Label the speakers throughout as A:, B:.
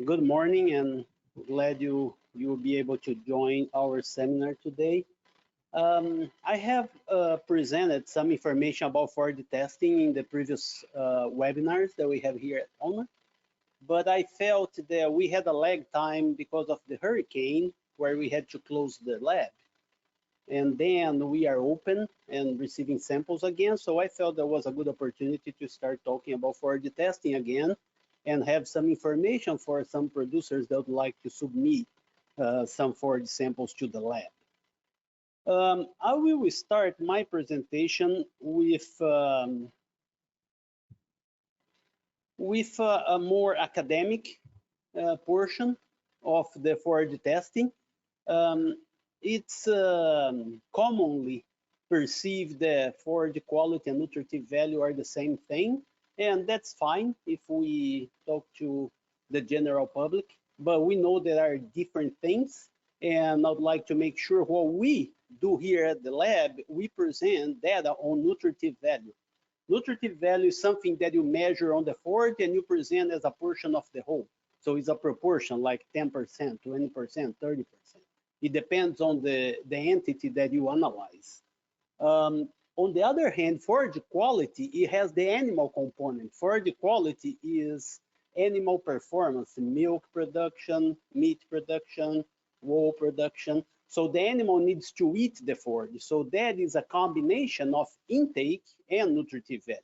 A: Good morning, and glad you will be able to join our seminar today. I have presented some information about forage testing in the previous webinars that we have here at ONA, but I felt that we had a lag time because of the hurricane where we had to close the lab. And then we are open and receiving samples again. So I felt there was a good opportunity to start talking about forage testing again and have some information for some producers that would like to submit some forage samples to the lab. I will start my presentation with a more academic portion of the forage testing. Um, it's commonly perceived that forage quality and nutritive value are the same thing, and that's fine if we talk to the general public, but we know there are different things, and I'd like to make sure what we do here at the lab, we present data on nutritive value. Nutritive value is something that you measure on the forage and you present as a portion of the whole. So it's a proportion like 10%, 20%, 30%. It depends on the entity that you analyze. On the other hand, forage quality, it has the animal component. Forage quality is animal performance, milk production, meat production, wool production. So the animal needs to eat the forage. So that is a combination of intake and nutritive value.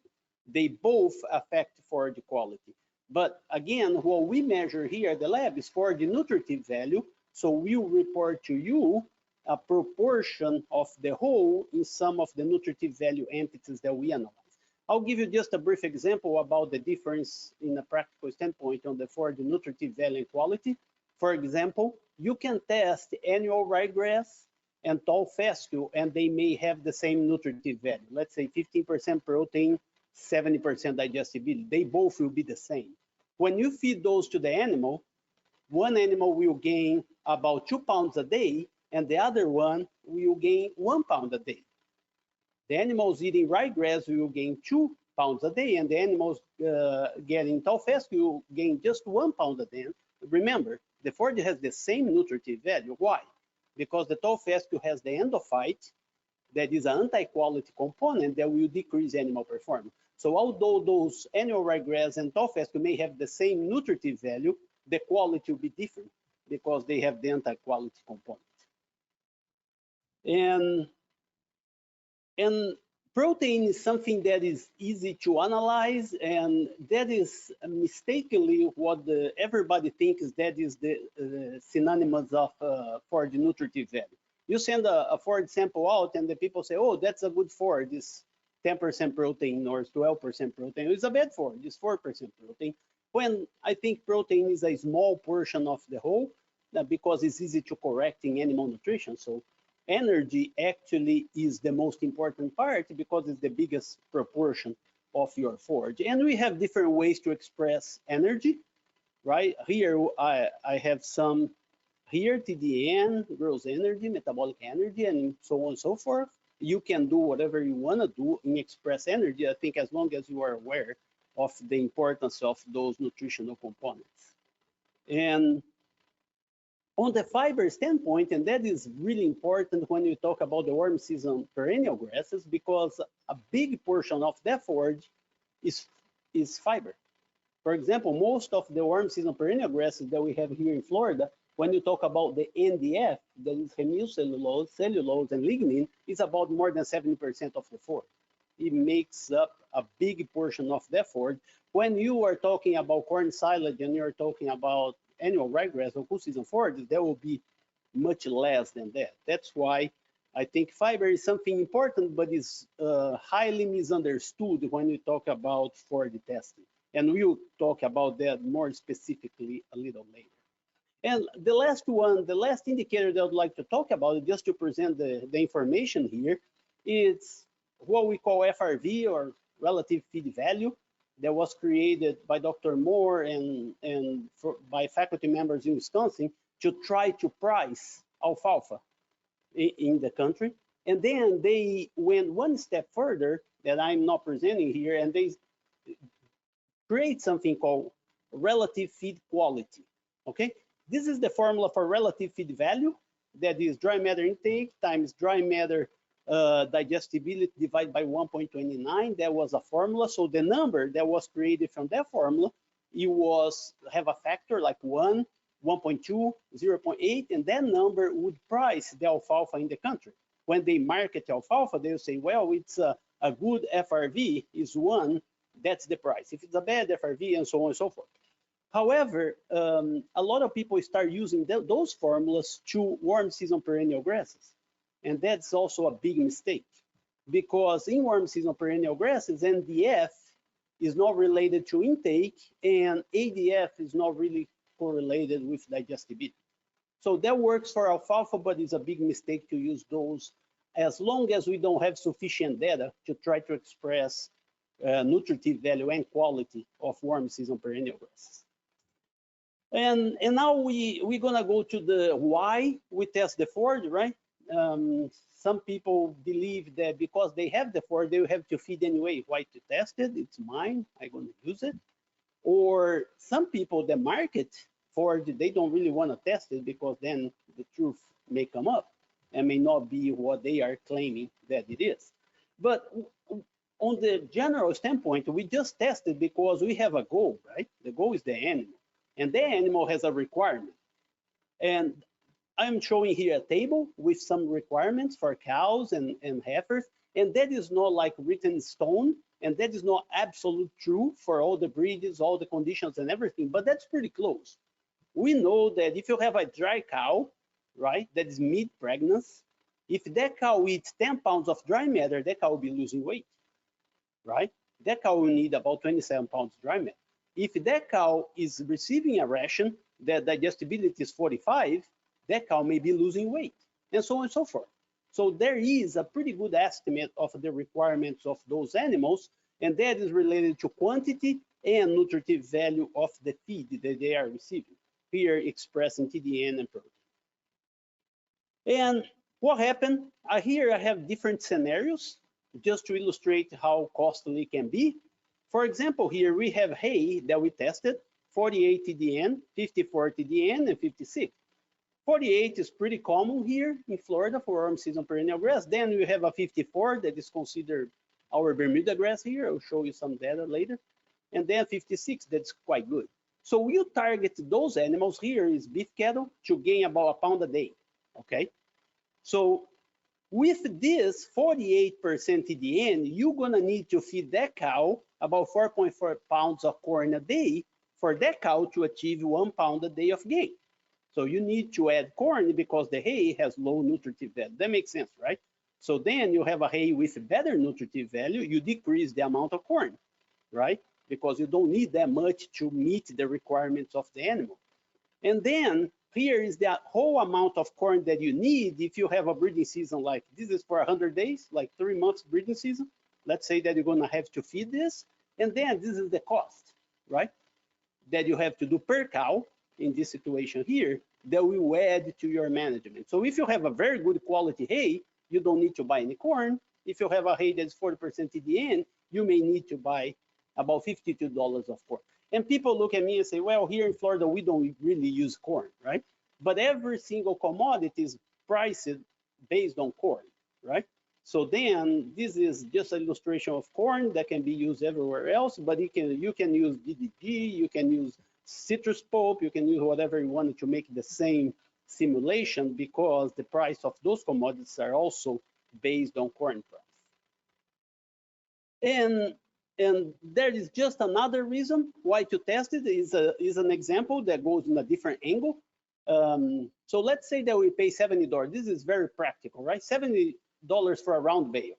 A: They both affect forage quality. But again, what we measure here at the lab is forage nutritive value. So we'll report to you a proportion of the whole in some of the nutritive value entities that we analyze. I'll give you just a brief example about the difference in a practical standpoint on the forage nutritive value and quality. For example, you can test annual ryegrass and tall fescue, and they may have the same nutritive value. Let's say 15% protein, 70% digestibility. They both will be the same. When you feed those to the animal, one animal will gain about 2 pounds a day, and the other one will gain 1 pound a day. The animals eating ryegrass will gain 2 pounds a day, and the animals getting tall fescue will gain just 1 pound a day. Remember, the forage has the same nutritive value. Why? Because the tall fescue has the endophyte, that is an anti-quality component that will decrease animal performance. So although those annual ryegrass and tall fescue may have the same nutritive value, the quality will be different because they have the anti-quality component. And protein is something that is easy to analyze, and that is mistakenly what everybody thinks that is the synonymous of forage nutritive value. You send a forage sample out, and the people say, "Oh, that's a good forage. It's 10% protein or 12% protein. It's a bad forage. It's 4% protein." When I think protein is a small portion of the whole, because it's easy to correct in animal nutrition. So energy actually is the most important part because it's the biggest proportion of your forage. And we have different ways to express energy, right? Here I have some here, TDN, gross energy, metabolic energy, and so on and so forth. You can do whatever you want to do in express energy, I think, as long as you are aware of the importance of those nutritional components. And on the fiber standpoint, and that is really important when you talk about the warm season perennial grasses, because a big portion of that forage is fiber. For example, most of the warm season perennial grasses that we have here in Florida, when you talk about the NDF, that is hemicellulose, cellulose, and lignin, is about more than 70% of the forage. It makes up a big portion of that forage. When you are talking about corn silage and you're talking about annual ryegrass or cool season forages, there will be much less than that. That's why I think fiber is something important, but is highly misunderstood when you talk about forage testing. And we'll talk about that more specifically a little later. And the last one, the last indicator that I'd like to talk about, just to present the information here, is what we call FRV, or relative feed value, that was created by Dr. Moore and by faculty members in Wisconsin to try to price alfalfa in the country. And then they went one step further that I'm not presenting here, and they create something called relative feed quality. Okay, this is the formula for relative feed value. That is dry matter intake times dry matter digestibility divided by 1.29. That was a formula. So the number that was created from that formula, it was have a factor like 1, 1.2, 0.8, and that number would price the alfalfa in the country. When they market alfalfa, they'll say, well, it's a good FRV is 1, that's the price. If it's a bad FRV, and so on and so forth. However, a lot of people start using those formulas to warm season perennial grasses. And that's also a big mistake, because in warm season perennial grasses, NDF is not related to intake, and ADF is not really correlated with digestibility. So that works for alfalfa, but it's a big mistake to use those as long as we don't have sufficient data to try to express nutritive value and quality of warm season perennial grasses. And now we're gonna go to the why we test the forage, right? Some people believe that because they have the forage, they will have to feed anyway. Why to test it? It's mine, I'm gonna use it. Or some people that market forage, they don't really wanna test it because then the truth may come up and may not be what they are claiming that it is. But on the general standpoint, we just test it because we have a goal, right? The goal is the animal. And the animal has a requirement. And I'm showing here a table with some requirements for cows and heifers, and that is not like written in stone, and that is not absolute true for all the breeds, all the conditions and everything, but that's pretty close. We know that if you have a dry cow, right, that is mid-pregnancy, if that cow eats 10 pounds of dry matter, that cow will be losing weight, right? That cow will need about 27 pounds dry matter. If that cow is receiving a ration that digestibility is 45, that cow may be losing weight, and so on and so forth. So there is a pretty good estimate of the requirements of those animals, and that is related to quantity and nutritive value of the feed that they are receiving, here expressed in TDN and protein. And what happened? Here I have different scenarios just to illustrate how costly it can be. For example, here we have hay that we tested, 48 TDN, 54 TDN, and 56. 48 is pretty common here in Florida for warm season perennial grass. Then we have a 54 that is considered our Bermuda grass here. I'll show you some data later. And then 56, that's quite good. So you target those animals here is beef cattle to gain about a pound a day, okay? So with this 48% TDN, you're gonna need to feed that cow about 4.4 pounds of corn a day for that cow to achieve 1 pound a day of gain. So you need to add corn because the hay has low nutritive value. That makes sense, right? So then you have a hay with better nutritive value, you decrease the amount of corn, right? Because you don't need that much to meet the requirements of the animal. And then here is the whole amount of corn that you need if you have a breeding season like this is for 100 days, like 3 months breeding season. Let's say that you're gonna have to feed this, and then this is the cost, right? That you have to do per cow in this situation here that will add to your management. So if you have a very good quality hay, you don't need to buy any corn. If you have a hay that's 40% TDN, you may need to buy about $52 of corn. And people look at me and say, well, here in Florida, we don't really use corn, right? But every single commodity is priced based on corn, right? So then this is just an illustration of corn that can be used everywhere else, but you can use DDG, you can use citrus pulp, you can use whatever you want to make the same simulation because the price of those commodities are also based on corn price. And there is just another reason why to test it is an example that goes in a different angle. So let's say that we pay $70. This is very practical, right? $70 for a round bale.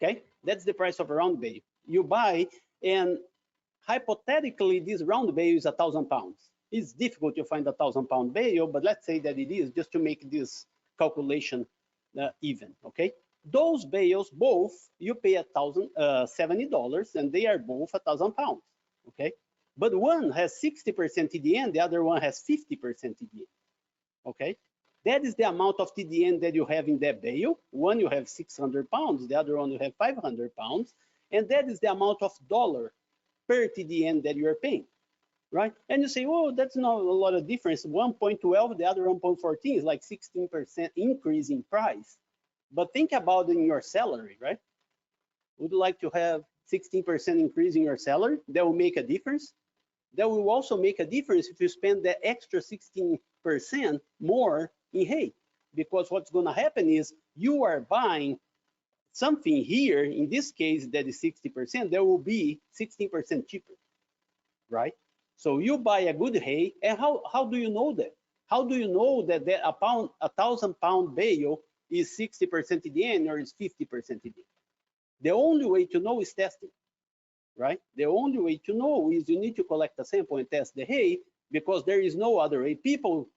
A: Okay, that's the price of a round bale. You buy, and hypothetically, this round bale is 1,000 pounds. It's difficult to find a 1,000-pound bale, but let's say that it is just to make this calculation even. Okay. Those bales, both, you pay $70, and they are both 1,000 pounds, okay? But one has 60% TDN, the other one has 50% TDN, okay? That is the amount of TDN that you have in that bale. One you have 600 pounds, the other one you have 500 pounds, and that is the amount of dollar per TDN that you are paying. right? And you say, oh, that's not a lot of difference. 1.12, the other 1.14 is like 16% increase in price. But think about it in your salary, right? Would you like to have 16% increase in your salary? That will make a difference. That will also make a difference if you spend the extra 16% more in hay. Because what's going to happen is you are buying something here, in this case, that is 60%, that will be 16% cheaper, right? So you buy a good hay, and how do you know that? How do you know that a 1,000-pound bale is 60% EDN or is 50% EDN? The only way to know is testing, right? The only way to know is you need to collect a sample and test the hay, because there is no other way. People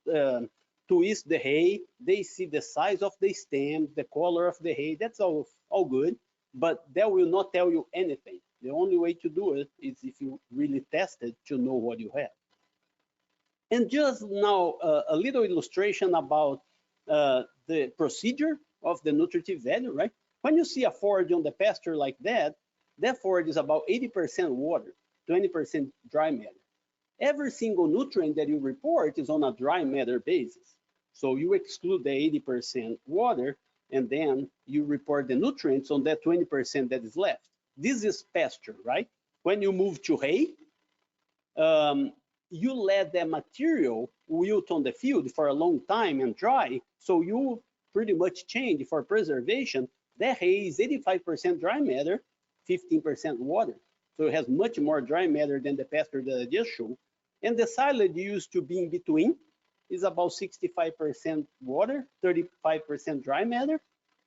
A: twist the hay, they see the size of the stem, the color of the hay, that's all good, but that will not tell you anything. The only way to do it is if you really test it to know what you have. And just now, a little illustration about the procedure of the nutritive value, right? When you see a forage on the pasture like that, that forage is about 80% water, 20% dry matter. Every single nutrient that you report is on a dry matter basis. So you exclude the 80% water, and then you report the nutrients on that 20% that is left. This is pasture, right? When you move to hay, you let the material wilt on the field for a long time and dry, so you pretty much change for preservation. The hay is 85% dry matter, 15% water. So it has much more dry matter than the pasture that I just showed. And the silage used to be in between is about 65% water, 35% dry matter,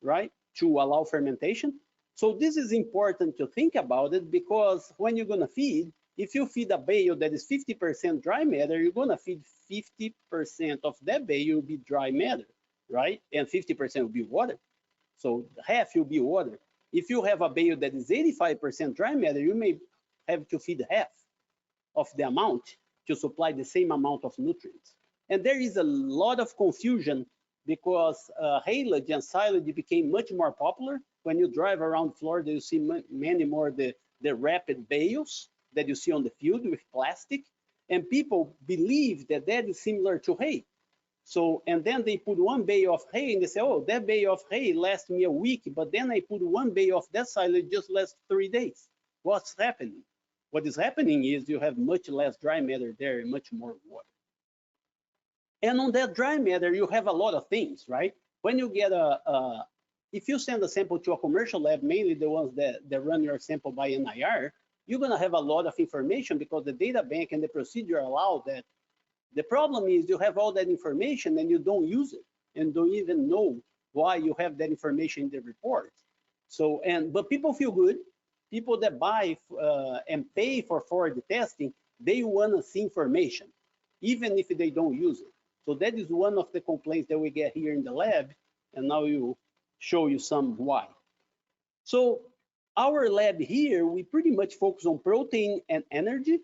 A: right, to allow fermentation. So this is important to think about it, because when you're going to feed, if you feed a bale that is 50% dry matter, you're going to feed 50% of that bale will be dry matter, right? And 50% will be water. So half will be water. If you have a bale that is 85% dry matter, you may have to feed half of the amount to supply the same amount of nutrients. And there is a lot of confusion, because haylage and silage became much more popular. When you drive around Florida, you see many more the rapid bales that you see on the field with plastic, and people believe that that is similar to hay. So, and then they put one bale of hay and they say, oh, that bale of hay lasts me a week, but then I put one bale of that silage just lasts 3 days. What's happening? What is happening is you have much less dry matter there and much more water. And on that dry matter, you have a lot of things, right? When you get if you send a sample to a commercial lab, mainly the ones that run your sample by NIR, you're going to have a lot of information, because the data bank and the procedure allow that. The problem is you have all that information and you don't use it and don't even know why you have that information in the report. So, but people feel good. People that buy and pay for forage testing, they want to see information, even if they don't use it. So that is one of the complaints that we get here in the lab, and now you show you some why. So our lab here, we pretty much focus on protein and energy,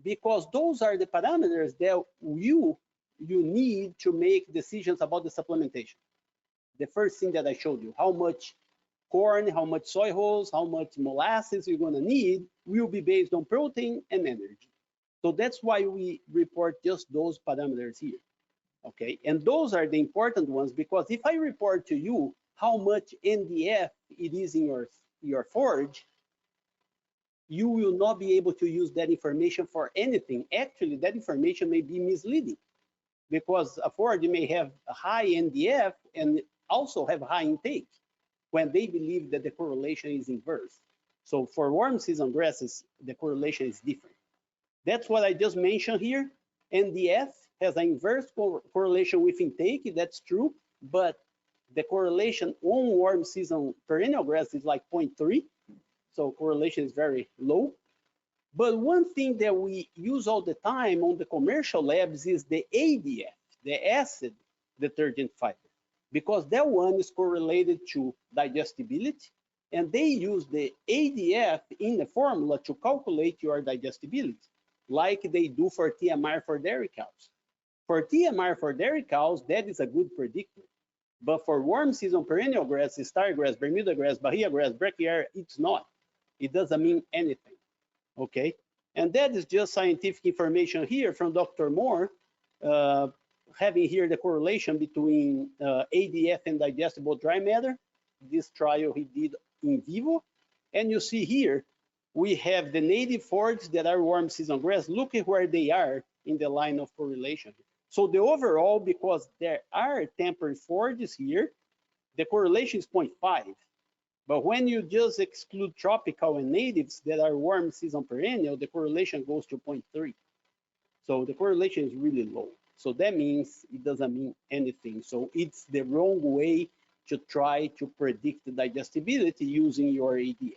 A: because those are the parameters that you need to make decisions about the supplementation. The first thing that I showed you, how much corn, how much soy hulls, how much molasses you're going to need, will be based on protein and energy. So that's why we report just those parameters here, okay? And those are the important ones, because if I report to you how much NDF it is in your forage, you will not be able to use that information for anything. Actually, that information may be misleading, because a forage may have a high NDF and also have high intake, when they believe that the correlation is inverse. So for warm season grasses, the correlation is different. That's what I just mentioned here. NDF has an inverse correlation with intake, that's true, but the correlation on warm season perennial grass is like 0.3, so correlation is very low. But one thing that we use all the time on the commercial labs is the ADF, the acid detergent fiber, because that one is correlated to digestibility, and they use the ADF in the formula to calculate your digestibility, like they do for TMR for dairy cows. For TMR for dairy cows, that is a good predictor. But for warm season perennial grass, star grass, Bermuda grass, Bahia grass, brachiaria, it's not. It doesn't mean anything, okay? And that is just scientific information here from Dr. Moore, having here the correlation between ADF and digestible dry matter. This trial he did in vivo. And you see here, we have the native forages that are warm season grass. Look at where they are in the line of correlation. So the overall, because there are temperate forages here, the correlation is 0.5. But when you just exclude tropical and natives that are warm season perennial, the correlation goes to 0.3. So the correlation is really low. So that means it doesn't mean anything. So it's the wrong way to try to predict the digestibility using your ADF.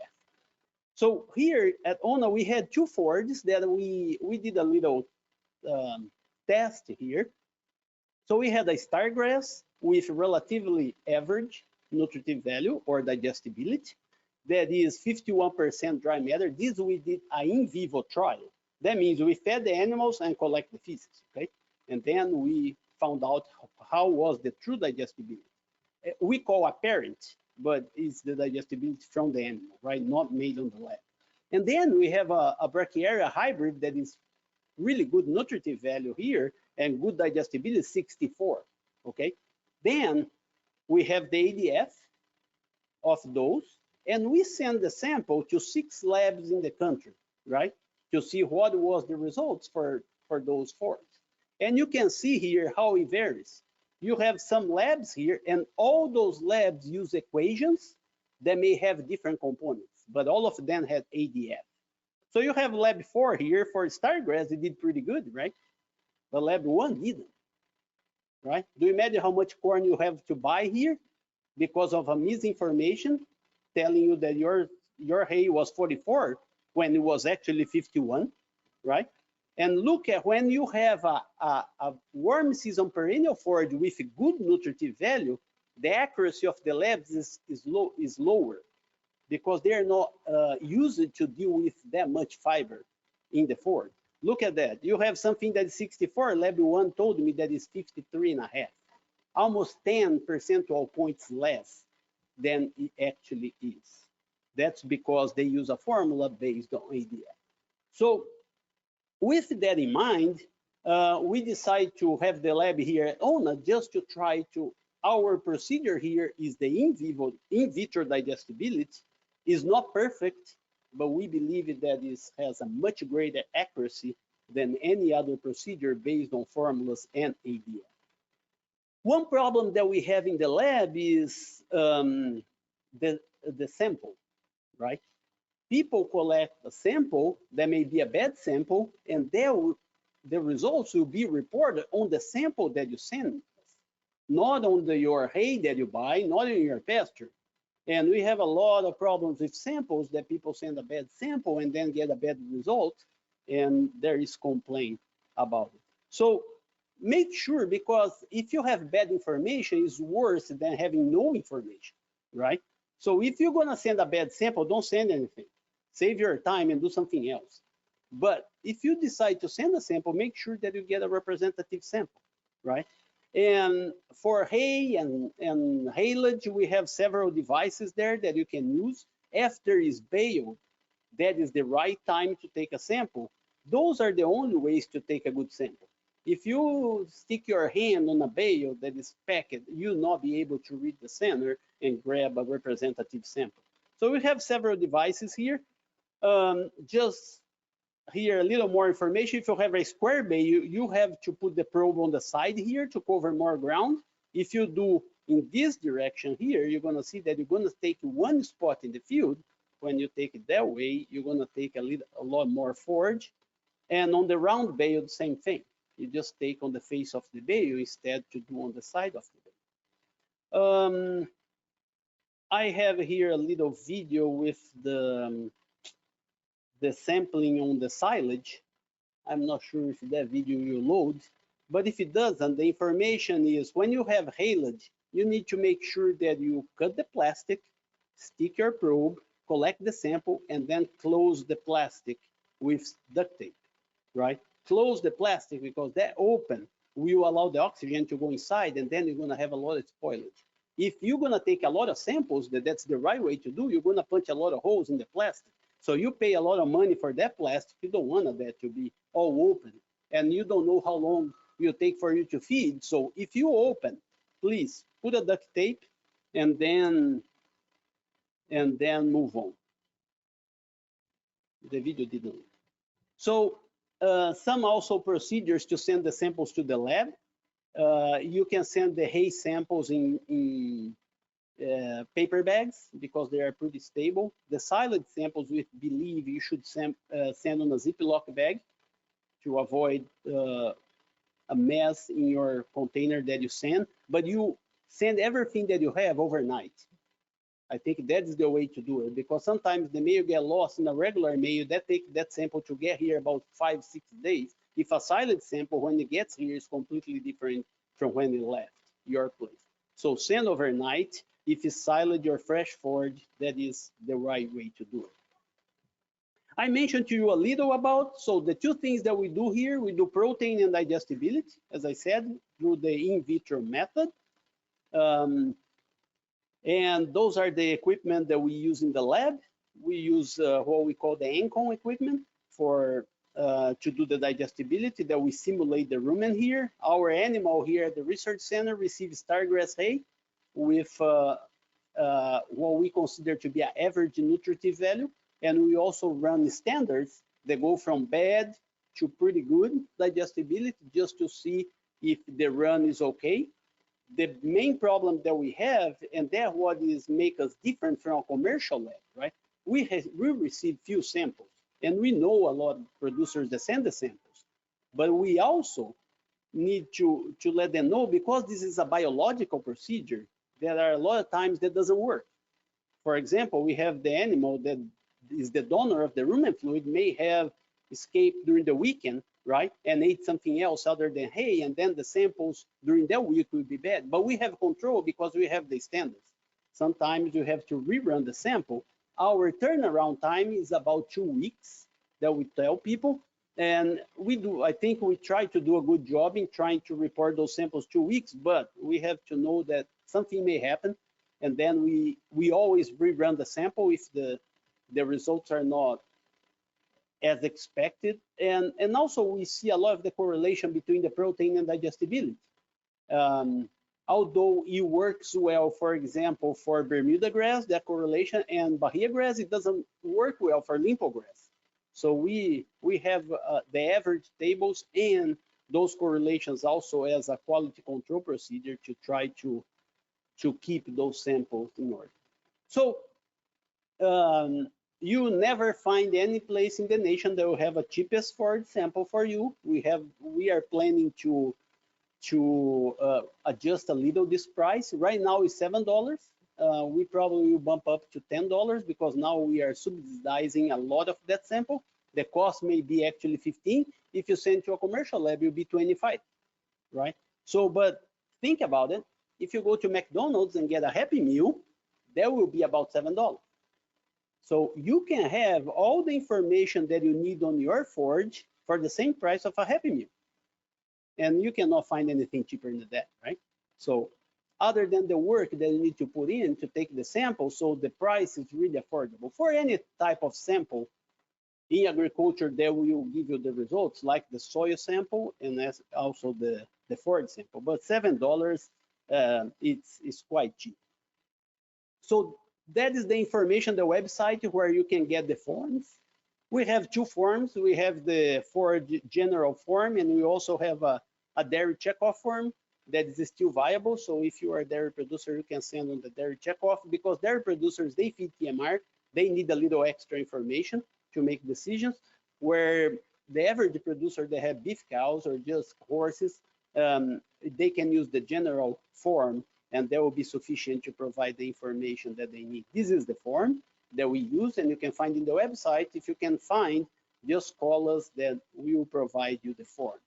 A: So here at Ona, we had two forages that we did a little test here. So we had a stargrass with relatively average nutritive value or digestibility. That is 51% dry matter. This we did an in vivo trial. That means we fed the animals and collect the feces, okay? And then we found out how was the true digestibility. We call apparent, but it's the digestibility from the animal, right? Not made on the lab. And then we have a brachiaria hybrid that is really good nutritive value here and good digestibility, 64, okay? Then we have the ADF of those, and we send the sample to 6 labs in the country, right? To see what was the results for those forages. And you can see here how it varies. You have some labs here, and all those labs use equations that may have different components, but all of them had ADF. So you have lab 4 here for stargrass, it did pretty good, right? But lab 1 didn't, right? Do you imagine how much corn you have to buy here because of a misinformation telling you that your hay was 44 when it was actually 51, right? And look at when you have a warm season perennial forage with good nutritive value, the accuracy of the labs is lower because they're not used to deal with that much fiber in the forage. Look at that. You have something that is 64. Lab 1 told me that is 53.5, almost 10 percentual points less than it actually is. That's because they use a formula based on ADF. So with that in mind, we decide to have the lab here at Ona just to try to, our procedure here is the in vitro digestibility. Is not perfect, but we believe that it has a much greater accuracy than any other procedure based on formulas and ADF. One problem that we have in the lab is the sample, right? People collect a sample that may be a bad sample, and the results will be reported on the sample that you send, not on your hay that you buy, not in your pasture. And we have a lot of problems with samples that people send a bad sample and then get a bad result, and there is complaint about it. So make sure, because if you have bad information, it's worse than having no information, right? So if you're gonna send a bad sample, don't send anything. Save your time and do something else. But if you decide to send a sample, make sure that you get a representative sample, right? And for hay and haylage, we have several devices there that you can use. After it's baled, that is the right time to take a sample. Those are the only ways to take a good sample. If you stick your hand on a bale that is packed, you'll not be able to read the center and grab a representative sample. So we have several devices here. Just here a little more information. If you have a square bay, you have to put the probe on the side here to cover more ground. If you do in this direction here, you're going to see that you're going to take one spot in the field. When you take it that way, you're going to take a lot more forage. And on the round bale, the same thing. You just take on the face of the bale instead to do on the side of the bale. I have here a little video with the sampling on the silage. I'm not sure if that video will load, but if it doesn't, the information is when you have haylage, you need to make sure that you cut the plastic, stick your probe, collect the sample, and then close the plastic with duct tape, right? Close the plastic because that open will allow the oxygen to go inside, and then you're going to have a lot of spoilage. If you're going to take a lot of samples, that's the right way to do, you're going to punch a lot of holes in the plastic. So you pay a lot of money for that plastic. You don't want that to be all open, and you don't know how long it will take for you to feed. So if you open, please put a duct tape and then move on. The video didn't. So some also procedures to send the samples to the lab. You can send the hay samples in paper bags because they are pretty stable. The silage samples, we believe you should send on a Ziploc bag to avoid a mess in your container that you send, but you send everything that you have overnight. I think that's the way to do it, because sometimes the mail get lost in a regular mail. That takes that sample to get here about 5-6 days. If a silage sample, when it gets here, is completely different from when it left your place. So send overnight. If it's silage or fresh forage, that is the right way to do it. I mentioned to you a little about, so the two things that we do here, we do protein and digestibility, as I said, through the in vitro method. And those are the equipment that we use in the lab. We use what we call the Encon equipment for to do the digestibility, that we simulate the rumen here. Our animal here at the research center receives stargrass hay with what we consider to be an average nutritive value. And we also run standards that go from bad to pretty good digestibility, just to see if the run is okay. The main problem that we have, and that's what is make us different from a commercial lab, right? We receive few samples, and we know a lot of producers that send the samples, but we also need to let them know, because this is a biological procedure, there are a lot of times that doesn't work. For example, we have the animal that is the donor of the rumen fluid may have escaped during the weekend, right, and ate something else other than hay, and then the samples during that week will be bad. But we have control because we have the standards. Sometimes you have to rerun the sample. Our turnaround time is about 2 weeks that we tell people, and we do. I think we try to do a good job in trying to report those samples 2 weeks, but we have to know that something may happen, and then we always rerun the sample if the results are not as expected. And also we see a lot of the correlation between the protein and digestibility. Although it works well, for example, for Bermuda grass, that correlation, and Bahia grass, it doesn't work well for limpo grass. So we have the average tables and those correlations also as a quality control procedure to try to keep those samples in order. So you never find any place in the nation that will have a cheapest forage sample for you. We are planning to adjust a little this price. Right now is $7. We probably will bump up to $10 because now we are subsidizing a lot of that sample. The cost may be actually 15. If you send to a commercial lab, it will be 25, right? So, but think about it. If you go to McDonald's and get a Happy Meal, that will be about $7. So you can have all the information that you need on your forage for the same price of a Happy Meal. And you cannot find anything cheaper than that, right? So other than the work that you need to put in to take the sample, so the price is really affordable. For any type of sample in agriculture that will give you the results, like the soil sample and also the forage sample. But $7, it's quite cheap. So that is the information, the website where you can get the forms. We have two forms. We have the forage general form, and we also have a dairy checkoff form that is still viable. So if you are a dairy producer, you can send on the dairy checkoff, because dairy producers, they feed TMR. They need a little extra information to make decisions, where the average producer that have beef cows or just horses, they can use the general form, and that will be sufficient to provide the information that they need. This is the form that we use, and you can find in the website. If you can find, just call us, that we will provide you the form.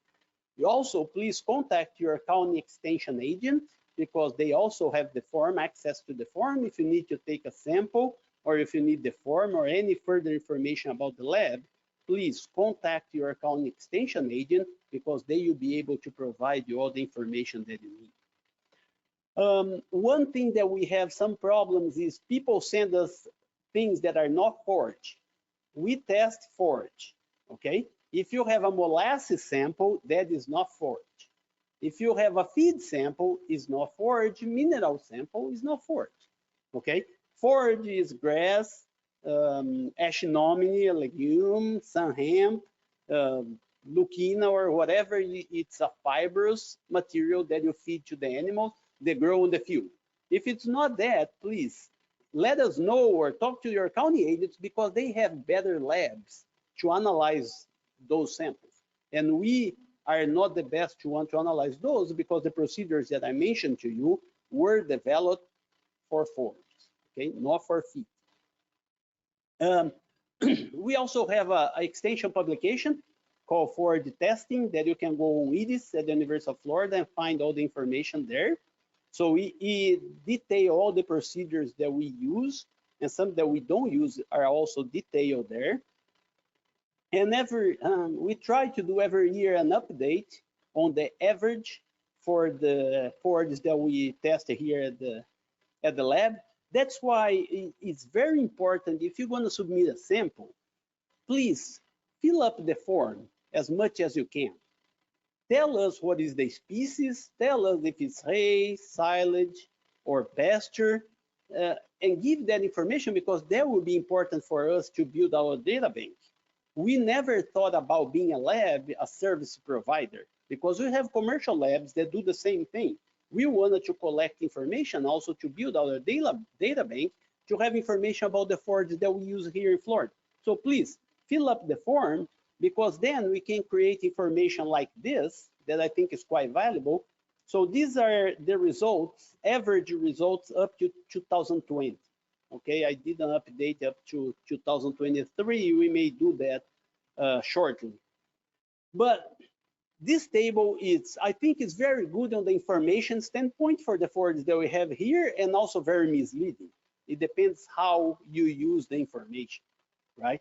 A: You also please contact your county extension agent, because they also have the form, access to the form. If you need to take a sample, or if you need the form or any further information about the lab, please contact your county extension agent, because they will be able to provide you all the information that you need. One thing that we have some problems is people send us things that are not forage. we test forage, okay? If you have a molasses sample, that is not forage. If you have a feed sample, it's not forage. Mineral sample is not forage, okay? Forage is grass, Echinopsis, legume, sun hemp, lucina, or whatever. It's a fibrous material that you feed to the animals. They grow in the field. If it's not that, please let us know or talk to your county agents, because they have better labs to analyze those samples. And we are not the best to want to analyze those, because the procedures that I mentioned to you were developed for forage, okay, not for feed. We also have an extension publication called Forage Testing that you can go on IDIS at the University of Florida and find all the information there. So we detail all the procedures that we use, and some that we don't use are also detailed there. And we try to do every year an update on the average for the forages that we test here at the lab. That's why it's very important, if you're going to submit a sample, please fill up the form as much as you can. Tell us what is the species, tell us if it's hay, silage, or pasture, and give that information, because that will be important for us to build our data bank. We never thought about being a lab, a service provider, because we have commercial labs that do the same thing. We wanted to collect information also to build our data bank, to have information about the forages that we use here in Florida. So please fill up the form, because then we can create information like this that I think is quite valuable. So these are the results, average results up to 2020. Okay, I didn't update up to 2023. We may do that shortly. But this table is, I think, is very good on the information standpoint for the forages that we have here, and also very misleading. It depends how you use the information, right?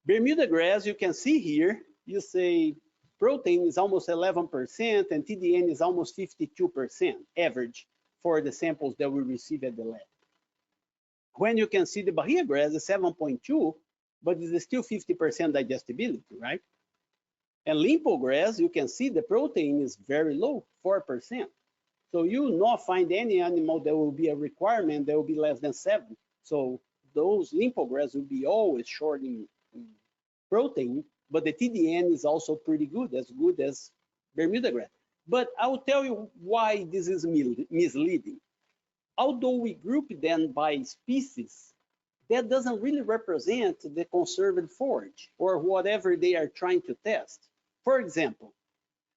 A: Bermuda grass, you can see here, you say protein is almost 11% and TDN is almost 52% average for the samples that we receive at the lab. When you can see the Bahia grass is 7.2, but it's still 50% digestibility, right? And limpo grass, you can see the protein is very low, 4%. So you will not find any animal that will be a requirement that will be less than 7. So those limpo grass will be always short in protein, but the TDN is also pretty good as Bermuda grass. But I'll tell you why this is misleading. Although we group them by species, that doesn't really represent the conserved forage or whatever they are trying to test. For example,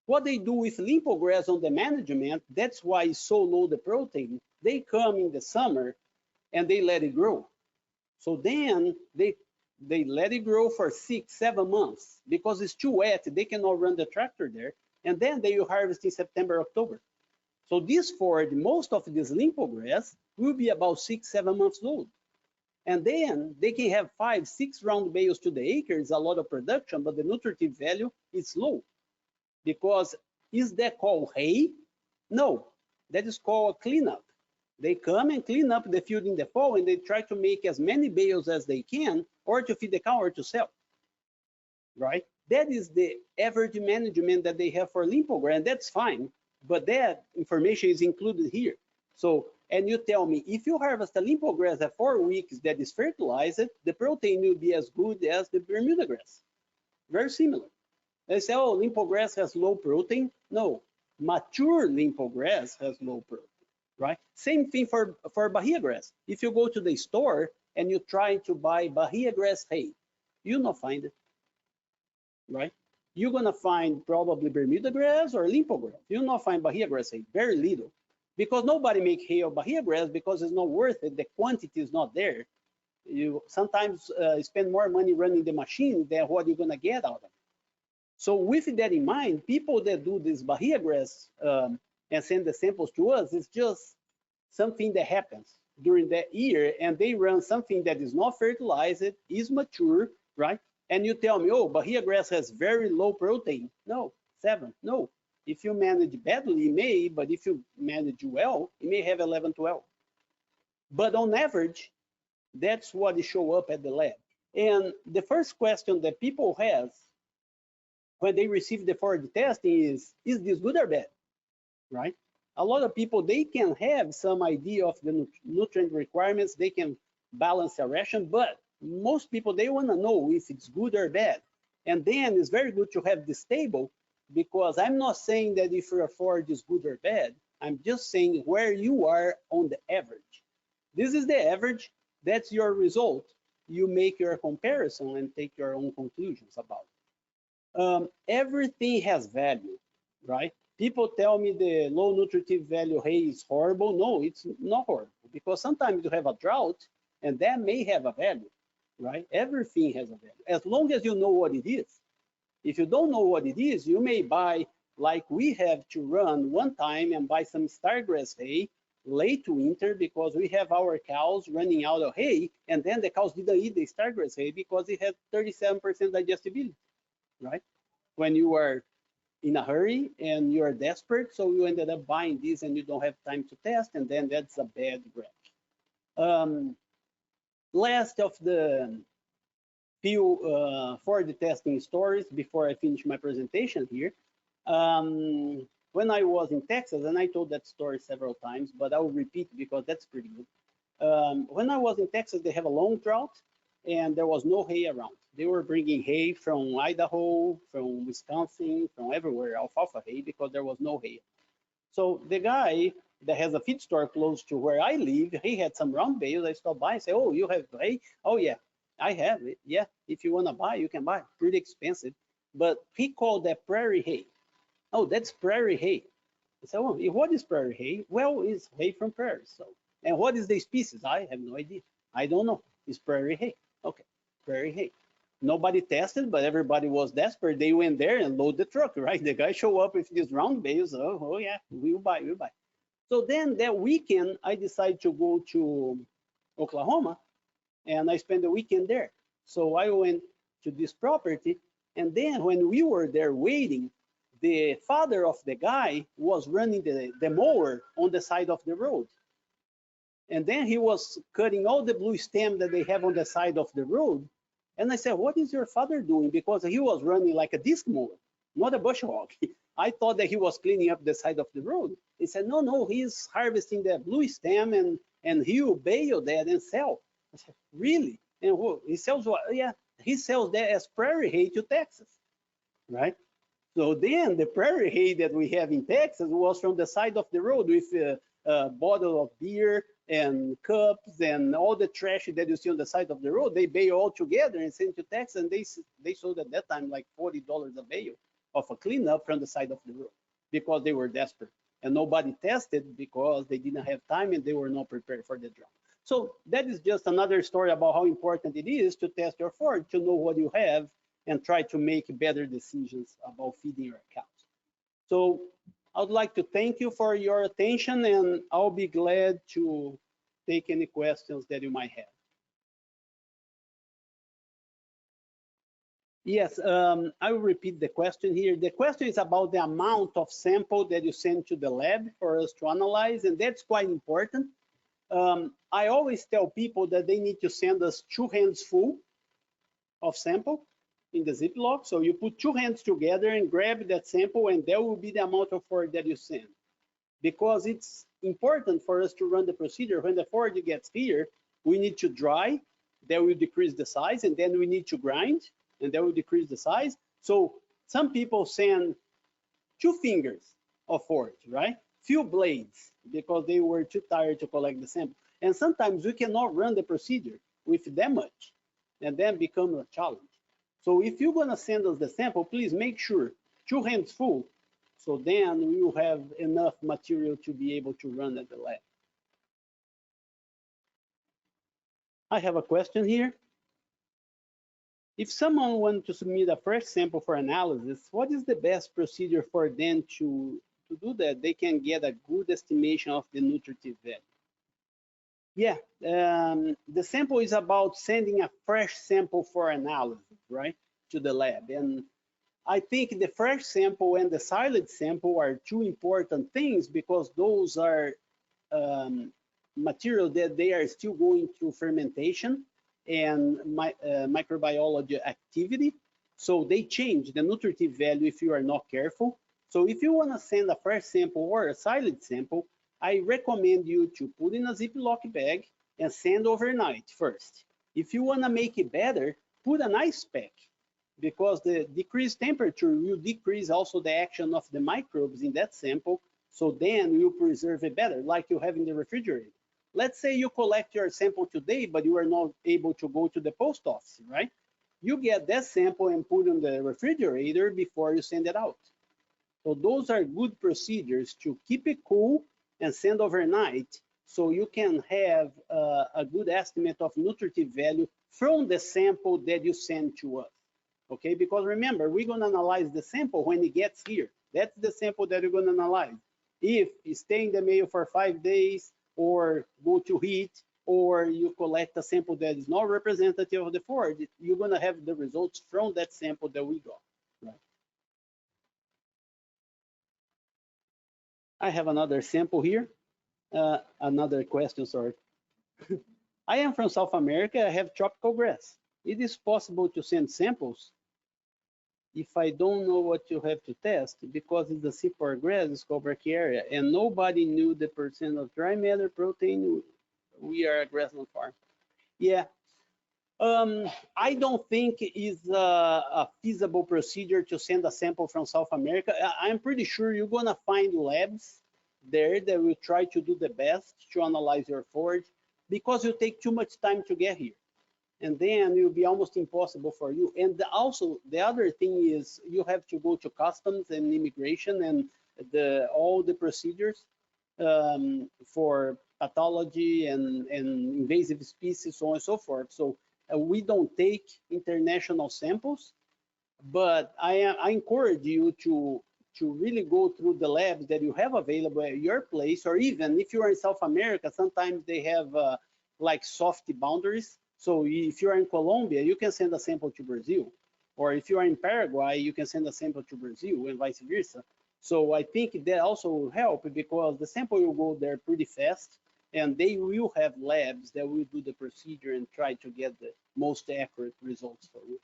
A: what they do with limpo grass on the management, that's why it's so low the protein. They come in the summer and they let it grow. So then they let it grow for 6-7 months because it's too wet. They cannot run the tractor there. And then they will harvest in September, October. So this forage, most of this limpo grass will be about 6-7 months old. And then they can have 5-6 round bales to the acre. It's a lot of production, but the nutritive value is low. Because is that called hay? No, that is called a cleanup. They come and clean up the field in the fall, and they try to make as many bales as they can, or to feed the cow or to sell, right? That is the average management that they have for limpo grass, and that's fine, but that information is included here. So, and you tell me, if you harvest a limpo grass at 4 weeks that is fertilized, the protein will be as good as the Bermuda grass. Very similar. They say, oh, limpo grass has low protein. No, mature limpo grass has low protein, right? Same thing for Bahia grass. If you go to the store and you try to buy Bahia grass hay, you'll not find it, right? You're gonna find probably Bermuda grass or limpo grass. You'll not find Bahia grass hay, very little. Because nobody make hay of Bahia grass because it's not worth it. The quantity is not there. You sometimes spend more money running the machine than what you're gonna get out of it. So with that in mind, people that do this Bahia grass and send the samples to us, it's just something that happens during that year, and they run something that is not fertilized, is mature, right? And you tell me, oh, Bahia grass has very low protein. No, 7, no. If you manage badly, it may, but if you manage well, it may have 11, 12. But on average, that's what it show up at the lab. And the first question that people have when they receive the forage testing is this good or bad, right? A lot of people, they can have some idea of the nutrient requirements, they can balance their ration, but most people, they want to know if it's good or bad. And then it's very good to have this table, because I'm not saying that if your forage is good or bad, I'm just saying where you are on the average. This is the average, that's your result. You make your comparison and take your own conclusions about it. Everything has value, right? People tell me the low nutritive value hay is horrible. No, it's not horrible, because sometimes you have a drought and that may have a value, right? Everything has a value, as long as you know what it is. If you don't know what it is, you may buy, like we have to run one time and buy some stargrass hay late winter, because we have our cows running out of hay, and then the cows didn't eat the stargrass hay because it had 37% digestibility, right? When you are in a hurry and you're desperate, so you ended up buying this and you don't have time to test, and then that's a bad graph. Last of the few for the testing stories before I finish my presentation here. When I was in Texas, and I told that story several times, but I will repeat because that's pretty good. When I was in Texas, they have a long drought and there was no hay around. They were bringing hay from Idaho, from Wisconsin, from everywhere, alfalfa hay, because there was no hay. So the guy that has a feed store close to where I live, he had some round bales. I stopped by and say, "Oh, you have hay?" "Oh yeah, I have it." "Yeah, if you want to buy, you can buy. Pretty expensive." But he called that prairie hay. "Oh, that's prairie hay." I said, "Oh, what is prairie hay?" "Well, it's hay from prairies." So, and what is the species? I have no idea. I don't know. It's prairie hay. Okay, prairie hay. Nobody tested, but everybody was desperate. They went there and load the truck, right? The guy show up with these round bales. Oh yeah, we'll buy, we'll buy. So then that weekend, I decided to go to Oklahoma, and I spent the weekend there. So I went to this property, and then when we were there waiting, the father of the guy was running the mower on the side of the road. And then he was cutting all the blue stem that they have on the side of the road. And I said, "What is your father doing?" Because he was running like a disc mower, not a bush hog. I thought that he was cleaning up the side of the road. He said, "No, no, he's harvesting the blue stem and he will bale that and sell." I said, "Really?" And he sells what? "Yeah, he sells that as prairie hay to Texas," right? So then the prairie hay that we have in Texas was from the side of the road with a bottle of beer and cups and all the trash that you see on the side of the road. They bale all together and send to Texas, and they sold at that time like $40 a bale of a cleanup from the side of the road, because they were desperate and nobody tested because they didn't have time and they were not prepared for the drought. So that is just another story about how important it is to test your forage, to know what you have and try to make better decisions about feeding your cows. So I would like to thank you for your attention, and I'll be glad to take any questions that you might have. Yes, I will repeat the question here. The question is about the amount of sample that you send to the lab for us to analyze, and that's quite important. I always tell people that they need to send us 2 hands full of sample in the Ziploc. So you put 2 hands together and grab that sample, and that will be the amount of forage that you send. Because it's important for us to run the procedure. When the forage gets here, we need to dry, that will decrease the size, and then we need to grind, and that will decrease the size. So some people send 2 fingers of forage, right? Few blades, because they were too tired to collect the sample. And sometimes we cannot run the procedure with that much, and then become a challenge. So if you're gonna send us the sample, please make sure 2 hands full, so then we will have enough material to be able to run at the lab. I have a question here. If someone wants to submit a fresh sample for analysis, what is the best procedure for them to do that? They can get a good estimation of the nutritive value. Yeah, the sample is about sending a fresh sample for analysis, right, to the lab. And I think the fresh sample and the silage sample are 2 important things, because those are material that they are still going through fermentation. and microbiology activity. So they change the nutritive value if you are not careful. So if you want to send a fresh sample or a silage sample, I recommend you to put in a Ziploc bag and send overnight first. If you want to make it better, put an ice pack, because the decreased temperature will decrease also the action of the microbes in that sample. So then you preserve it better, like you have in the refrigerator. Let's say you collect your sample today, but you are not able to go to the post office, right? You get that sample and put in the refrigerator before you send it out. So those are good procedures to keep it cool and send overnight, so you can have a good estimate of nutritive value from the sample that you send to us. Okay, because remember, we're going to analyze the sample when it gets here. That's the sample that we're going to analyze. If you stay in the mail for 5 days, or go to heat, or you collect a sample that is not representative of the forage, you're going to have the results from that sample that we got. Right? I have another sample here. Another question, sorry. I am from South America. I have tropical grass. It is possible to send samples if I don't know what you have to test, because it's the C4 grass, it's cover area, and nobody knew the percent of dry matter protein. We are a grassland farm. Yeah, I don't think it's a feasible procedure to send a sample from South America. I'm pretty sure you're gonna find labs there that will try to do the best to analyze your forage, because you take too much time to get here. And then it will be almost impossible for you. And also, the other thing is you have to go to customs and immigration and all the procedures for pathology and invasive species, so on and so forth. So we don't take international samples, but I encourage you to really go through the labs that you have available at your place, or even if you are in South America, sometimes they have like soft boundaries. So if you are in Colombia, you can send a sample to Brazil. Or if you are in Paraguay, you can send a sample to Brazil and vice versa. So I think that also will help, because the sample will go there pretty fast, and they will have labs that will do the procedure and try to get the most accurate results for you.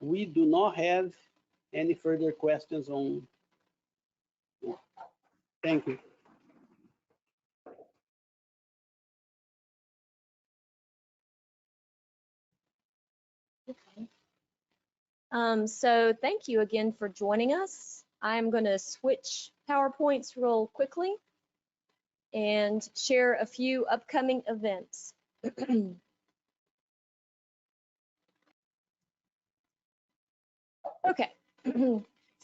A: We do not have any further questions on. Thank you.
B: So thank you again for joining us. I'm going to switch PowerPoints real quickly and share a few upcoming events. Okay.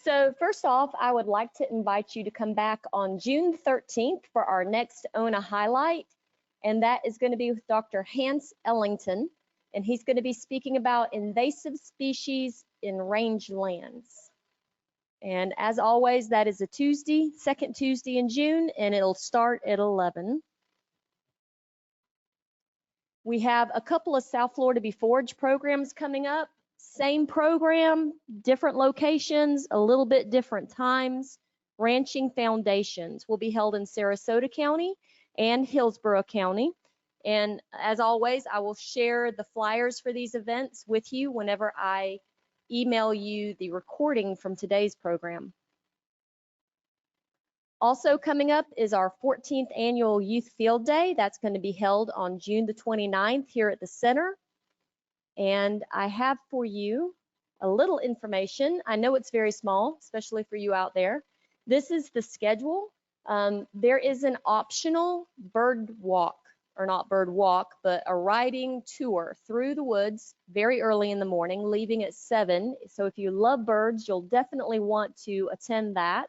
B: So first off, I would like to invite you to come back on June 13th for our next Ona Highlight, and that is going to be with Dr. Hans Ellington, and he's going to be speaking about invasive species in rangelands. And as always, that is a Tuesday, second Tuesday in June, and it'll start at 11. We have a couple of South Florida Bee Forage programs coming up. Same program, different locations, a little bit different times. Ranching Foundations will be held in Sarasota County and Hillsborough County. And as always, I will share the flyers for these events with you whenever I email you the recording from today's program. Also coming up is our 14th annual Youth Field Day. That's going to be held on June the 29th here at the center. And I have for you a little information. I know it's very small, especially for you out there. This is the schedule. There is an optional bird walk, or not bird walk, but a riding tour through the woods very early in the morning, leaving at 7. So if you love birds, you'll definitely want to attend that.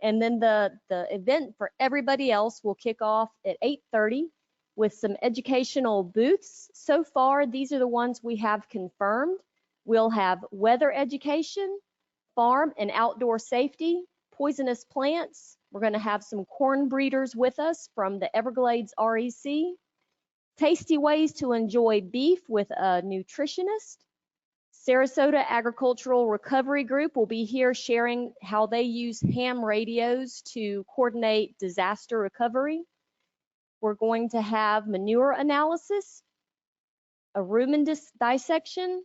B: And then the event for everybody else will kick off at 8:30 with some educational booths. So far, these are the ones we have confirmed. We'll have weather education, farm and outdoor safety, poisonous plants. We're going to have some corn breeders with us from the Everglades REC, tasty ways to enjoy beef with a nutritionist, Sarasota Agricultural Recovery Group will be here sharing how they use ham radios to coordinate disaster recovery. We're going to have manure analysis, a rumen dissection,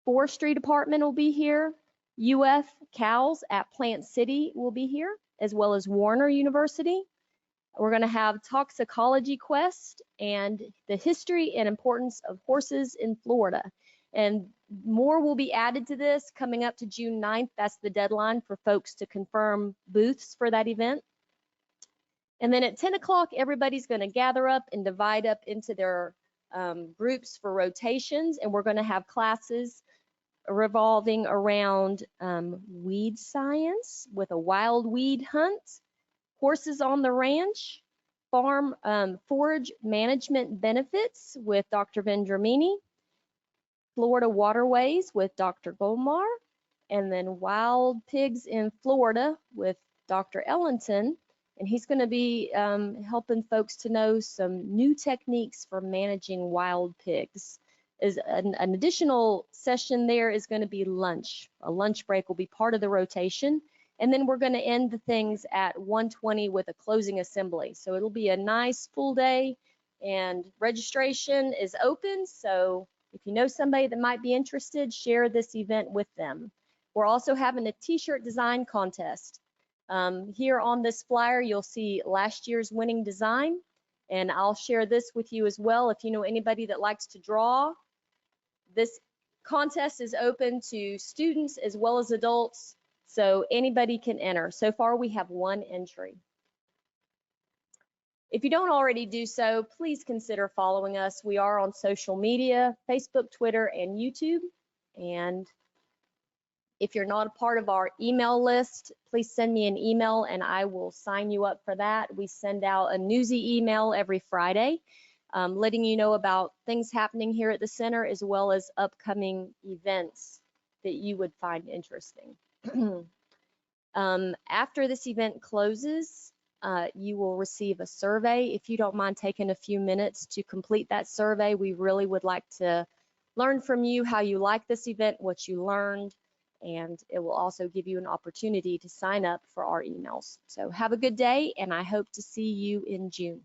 B: forestry department will be here, UF cows at Plant City will be here, as well as Warner University. We're going to have toxicology quest and the history and importance of horses in Florida. And more will be added to this coming up to June 9th. That's the deadline for folks to confirm booths for that event. And then at 10 o'clock, everybody's going to gather up and divide up into their groups for rotations. And we're going to have classes revolving around weed science with a wild weed hunt, horses on the ranch, farm forage management benefits with Dr. Vendramini, Florida waterways with Dr. Golmar, and then wild pigs in Florida with Dr. Ellington. And he's going to be helping folks to know some new techniques for managing wild pigs. Is an additional session there is going to be lunch. A lunch break will be part of the rotation. And then we're going to end the things at 1:20 with a closing assembly. So it'll be a nice full day, and registration is open. So if you know somebody that might be interested, share this event with them. We're also having a t-shirt design contest. Here on this flyer, you'll see last year's winning design, and I'll share this with you as well. If you know anybody that likes to draw, this contest is open to students as well as adults, so anybody can enter. So far, we have 1 entry. If you don't already do so, please consider following us. We are on social media, Facebook, Twitter, and YouTube. And if you're not a part of our email list, please send me an email and I will sign you up for that. We send out a newsy email every Friday, letting you know about things happening here at the center as well as upcoming events that you would find interesting. After this event closes, you will receive a survey. If you don't mind taking a few minutes to complete that survey, we really would like to learn from you how you like this event, what you learned, and it will also give you an opportunity to sign up for our emails. So have a good day, and I hope to see you in June.